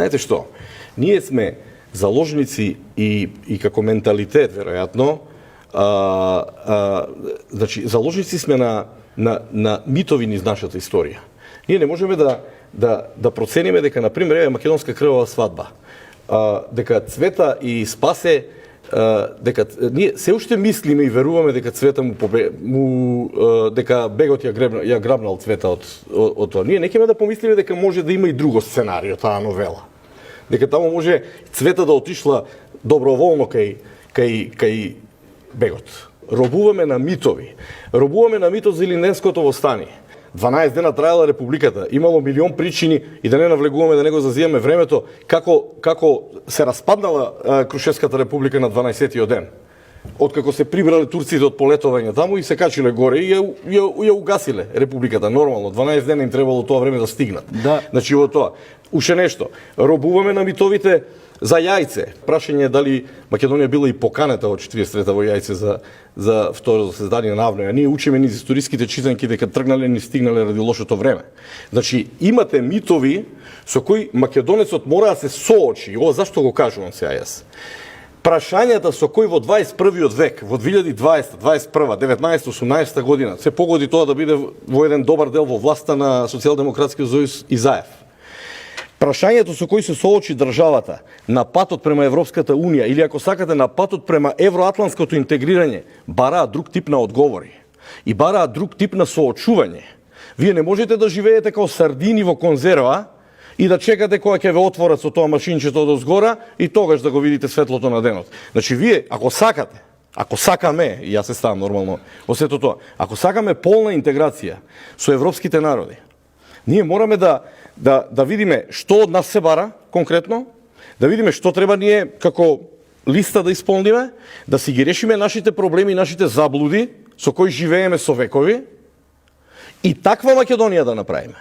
Знаете што? Ние сме заложници и како менталитет, веројатно, значи, заложници сме на митови низ нашата историја. Ние не можеме да процениме дека, например, е македонска крвава свадба, дека Цвета и Спасе, дека ние се уште мислиме и веруваме дека Цвета дека бегот ја грабнал Цвета од тоа. Ние не ќе да помислиме дека може да има и друго сценарио таа новела. Дека таму може Цвета да отишла доброволно кај бегот. Робуваме на митови. Робуваме на митот за Илинденското востание. 12 дена траела републиката, имало милион причини и да не навлегуваме да не го зазијаме времето како се распаднала Крушевската република на 12-тиот ден. Откако се прибрале турците од полетување таму и се качиле горе и ја угасиле републиката нормално. 12 дена им требало тоа време да стигнат. Да. Значи во тоа. Уште нешто. Робуваме на митовите за јајце. Прашање е дали Македонија била и поканета од 43-та во јајце за второ заседание на АВНО. Ние учиме низ историските читанки дека тргнале не стигнале ради лошото време. Значи имате митови со кои македонецот мора да се соочи. Ова зашто го кажувам сега јас? Прашањата со кои во 21 век, во 2020, 21, 19, 18 година се погоди тоа да биде во еден добар дел во власта на Социјалдемократскиот сојуз и ЗАЕВ. Прашањето со кој се соочи државата на патот према Европската Унија или ако сакате на патот према евроатлантското интегрирање бараат друг тип на одговори и бараат друг тип на соочување. Вие не можете да живеете како сардини во конзерва и да чекате кога ќе ве отворат со тоа машинчето од озгора и тогаш да го видите светлото на денот. Значи вие ако сакате, ако сакаме, и јас се ставам нормално во сето тоа, ако сакаме полна интеграција со европските народи, ние мораме да видиме што од нас се бара конкретно, да видиме што треба ние како листа да исполниме, да си ги решиме нашите проблеми, нашите заблуди со кои живееме со векови и таква Македонија да направиме.